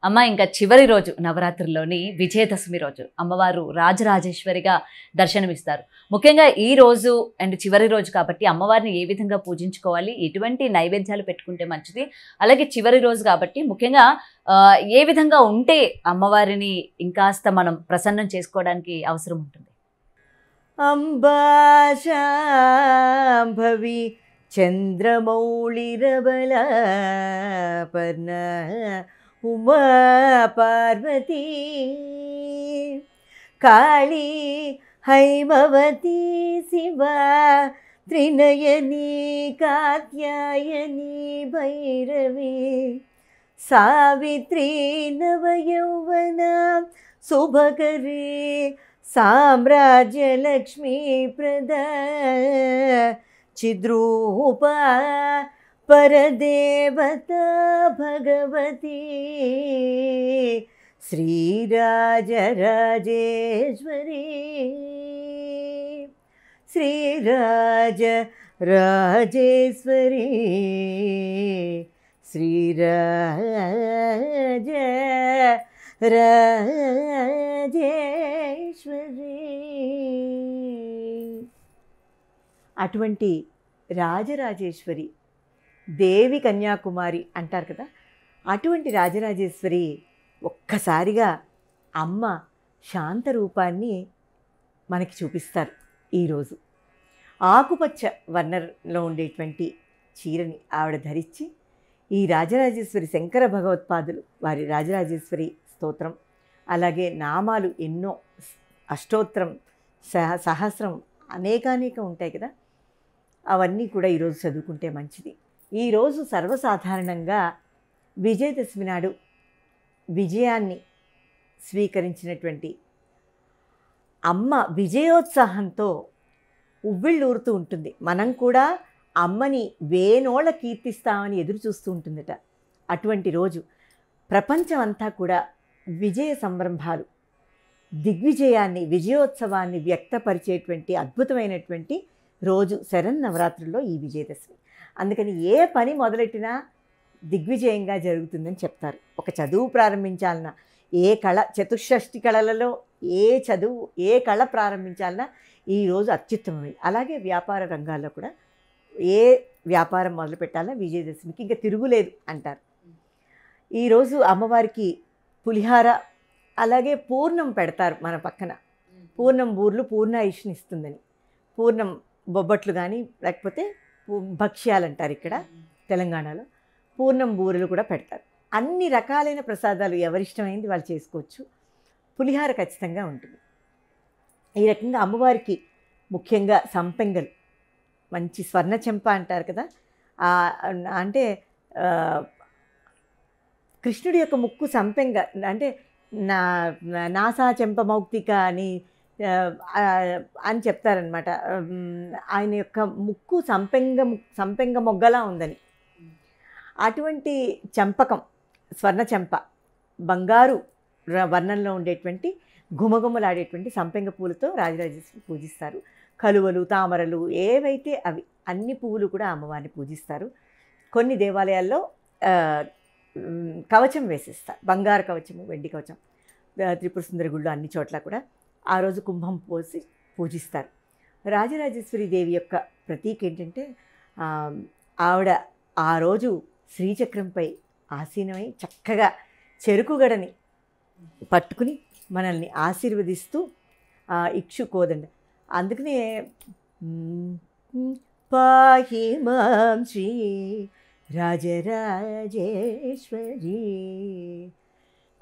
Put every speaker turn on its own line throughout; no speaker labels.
అమ్మ ఇంకా చివరి రోజు నవరాత్రుల్లోని విజయదశమి రోజు అమ్మవారు రాజరాజేశ్వరిగా దర్శనమిస్తారు. ముఖ్యంగా ఈ రోజు అండ్ చివరి రోజు కాబట్టి అమ్మవారిని ఏ విధంగా పూజించుకోవాలి, ఎటువంటి నైవేద్యాలు పెట్టుకుంటే మంచిది, అలాగే చివరి రోజు కాబట్టి ముఖ్యంగా ఏ విధంగా ఉంటే అమ్మవారిని ఇంకాస్త మనం ప్రసన్నం చేసుకోవడానికి అవసరం ఉంటుంది?
అంబా శాంభవి చంద్రమౌళిరబలాపర్ణ ఉమా పార్వతీ కాళీ హైమవతి శివా త్రినయనీ కాత్యాయనీ భైరవీ సావిత్రీ నవయౌవనా శుభకరీ సామ్రాజ్యలక్ష్మీ ప్రదా చిద్రూపా పరదేవతా భగవతి శ్రీరాజరాజేశ్వరీ శ్రీరాజరాజేశ్వరీ రాజేశ్వరి. అటువంటి రాజరాజేశ్వరి దేవి కన్యాకుమారి అంటారు కదా, అటువంటి రాజరాజేశ్వరి ఒక్కసారిగా అమ్మ శాంత రూపాన్ని మనకి చూపిస్తారు. ఈరోజు ఆకుపచ్చ వర్ణంలో ఉండేటువంటి చీరని ఆవిడ ధరించి ఈ రాజరాజేశ్వరి శంకర భగవత్పాదులు వారి రాజరాజేశ్వరి స్తోత్రం, అలాగే నామాలు ఎన్నో, అష్టోత్తరం, సహస్రం అనేకానేక ఉంటాయి కదా, అవన్నీ కూడా ఈరోజు చదువుకుంటే మంచిది. ఈరోజు సర్వసాధారణంగా విజయదశమి నాడు విజయాన్ని స్వీకరించినటువంటి అమ్మ విజయోత్సాహంతో ఉవ్విళ్ళూరుతూ ఉంటుంది. మనం కూడా అమ్మని వేనోళ్ళ కీర్తిస్తామని ఎదురు చూస్తూ ఉంటుందట. అటువంటి రోజు ప్రపంచం అంతా కూడా విజయ సంరంభాలు, దిగ్విజయాన్ని, విజయోత్సవాన్ని వ్యక్తపరిచేటువంటి అద్భుతమైనటువంటి రోజు శరన్నవరాత్రుల్లో ఈ విజయదశమి. అందుకని ఏ పని మొదలెట్టినా దిగ్విజయంగా జరుగుతుందని చెప్తారు. ఒక చదువు ప్రారంభించాలన్నా, ఏ కళ, చతుషష్ఠి కళలలో ఏ కళ ప్రారంభించాలన్నా ఈరోజు అత్యుత్తమమైంది. అలాగే వ్యాపార రంగాల్లో కూడా ఏ వ్యాపారం మొదలు పెట్టాలన్నా విజయదశమికి ఇంకా తిరుగులేదు అంటారు. ఈరోజు అమ్మవారికి పులిహార అలాగే పూర్ణం పెడతారు మన పక్కన. పూర్ణం బూర్లు పూర్ణాయుష్ని ఇస్తుందని, పూర్ణం బొబ్బట్లు కానీ లేకపోతే భక్ష్యాలు అంటారు ఇక్కడ తెలంగాణలో. పూర్ణం బూరెలు కూడా పెడతారు. అన్ని రకాలైన ప్రసాదాలు ఎవరిష్టమైంది వాళ్ళు చేసుకోవచ్చు. పులిహార ఖచ్చితంగా ఉంటుంది. ఈ రకంగా అమ్మవారికి ముఖ్యంగా సంపెంగలు, మంచి స్వర్ణ చెంప అంటారు కదా, అంటే కృష్ణుడి యొక్క ముక్కు సంపెంగ, అంటే నాసా చెంప మౌక్తిక అని చెప్తారనమాట. ఆయన యొక్క ముక్కు సంపెంగ మొగ్గలా ఉందని. అటువంటి చెంపకం, స్వర్ణ చెంప, బంగారు వర్ణంలో ఉండేటువంటి ఘుమఘుమలాడేటువంటి సంపెంగ పూలతో రాజరాజేశ్వరి పూజిస్తారు. కలువలు, తామరలు ఏవైతే అవి అన్ని పువ్వులు కూడా అమ్మవారిని పూజిస్తారు. కొన్ని దేవాలయాల్లో కవచం వేసేస్తారు, బంగారు కవచము, వెండి కవచం. త్రిపుర సుందరి గుళ్ళు అన్ని చోట్ల కూడా ఆ రోజు కుంభం పోసి పూజిస్తారు. రాజరాజేశ్వరి దేవి యొక్క ప్రతీక ఏంటంటే ఆవిడ ఆ రోజు శ్రీచక్రంపై ఆసీనమై చక్కగా చెరుకుగడని పట్టుకుని మనల్ని ఆశీర్వదిస్తూ ఇక్షుకోదండ. అందుకనే పాహి మాం శ్రీ రాజరాజేశ్వరి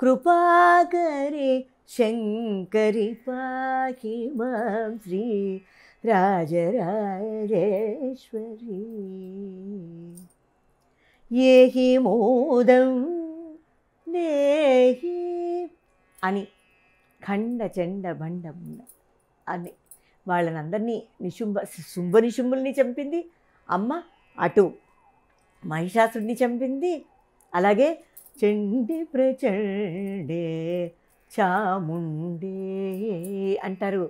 కృపాకరి శంకరి పాహి మాం శ్రీ రాజరాజేశ్వరి ఏహి మోదం నేహి అని ఖండ చండ బండమున్న అని వాళ్ళనందరినీ శుంభనిశుంభుల్ని చంపింది అమ్మ. అటు మహిషాసుడిని చంపింది, అలాగే చండి ప్రచండే చాముండే అంటారు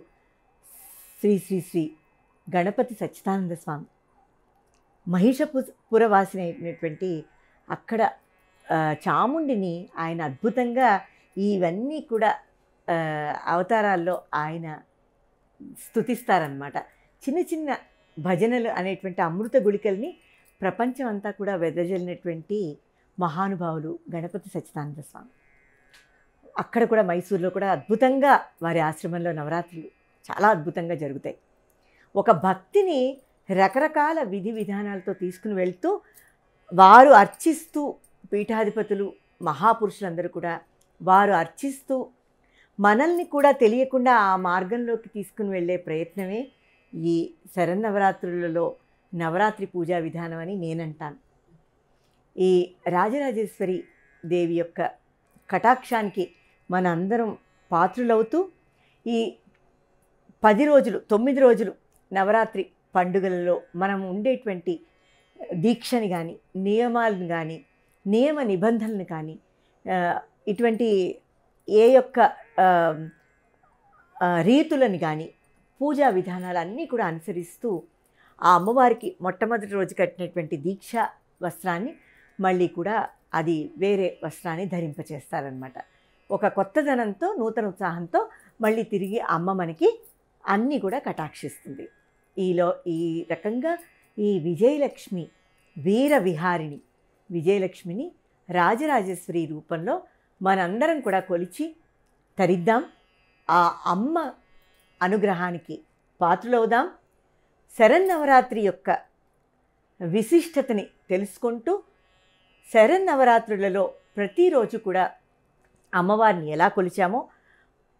శ్రీ శ్రీ శ్రీ గణపతి సచ్చిదానంద స్వామి. మహిషపురవాసిని అయినటువంటి అక్కడ చాముండిని ఆయన అద్భుతంగా ఇవన్నీ కూడా అవతారాల్లో ఆయన స్తుతిస్తారనమాట. చిన్న చిన్న భజనలు అనేటువంటి అమృత గుళికల్ని ప్రపంచం అంతా కూడా వెదజల్లినటువంటి మహానుభావులు గణపతి సచ్చిదానంద స్వామి. అక్కడ కూడా మైసూరులో కూడా అద్భుతంగా వారి ఆశ్రమంలో నవరాత్రులు చాలా అద్భుతంగా జరుగుతాయి. ఒక భక్తిని రకరకాల విధి విధానాలతో తీసుకుని వెళ్తూ వారు అర్చిస్తూ, పీఠాధిపతులు మహాపురుషులందరూ కూడా వారు అర్చిస్తూ మనల్ని కూడా తెలియకుండా ఆ మార్గంలోకి తీసుకుని వెళ్ళే ప్రయత్నమే ఈ శరన్నవరాత్రులలో నవరాత్రి పూజా విధానం అని నేనంటాను. ఈ రాజరాజేశ్వరి దేవి యొక్క కటాక్షానికి మన అందరం పాత్రులవుతూ ఈ 10 రోజులు 9 రోజులు నవరాత్రి పండుగలలో మనం ఉండేటువంటి దీక్షని కానీ, నియమాలను కానీ, నియమ నిబంధనలను కానీ, ఇటువంటి ఏ యొక్క రీతులను కానీ, పూజా విధానాలన్నీ కూడా అనుసరిస్తూ ఆ అమ్మవారికి మొట్టమొదటి రోజు కట్టినటువంటి దీక్ష వస్త్రాన్ని మళ్ళీ కూడా అది వేరే వస్త్రాన్ని ధరింపచేస్తారనమాట. ఒక కొత్తదనంతో, నూతన ఉత్సాహంతో మళ్ళీ తిరిగి అమ్మ మనకి అన్నీ కూడా కటాక్షిస్తుంది. ఈ రకంగా ఈ విజయలక్ష్మి వీర విహారిణి విజయలక్ష్మిని రాజరాజేశ్వరి రూపంలో మనందరం కూడా కొలిచి తరిద్దాం. ఆ అమ్మ అనుగ్రహానికి పాత్రులవుదాం. శరన్నవరాత్రి యొక్క విశిష్టతని తెలుసుకుంటూ శరన్నవరాత్రులలో ప్రతిరోజు కూడా అమ్మవారిని ఎలా కొలిచామో,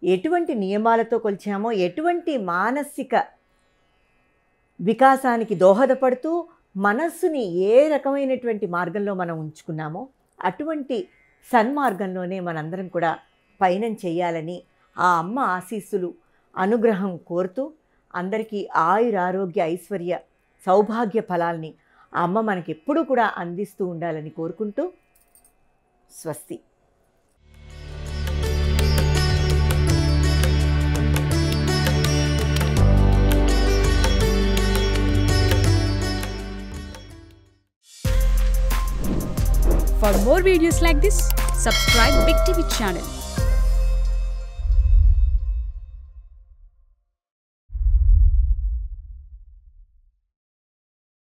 ఎటువంటి నియమాలతో కొలిచామో, ఎటువంటి మానసిక వికాసానికి దోహదపడుతూ మనస్సుని ఏ రకమైనటువంటి మార్గంలో మనం ఉంచుకున్నామో అటువంటి సన్మార్గంలోనే మనందరం కూడా పయనం చేయాలని ఆ అమ్మ ఆశీస్సులు, అనుగ్రహం కోరుతూ అందరికీ ఆయురారోగ్య ఐశ్వర్య సౌభాగ్య ఫలాల్ని ఆ అమ్మ మనకి ఎప్పుడూ కూడా అందిస్తూ ఉండాలని కోరుకుంటూ స్వస్తి.
For more videos like this, subscribe Big TV channel.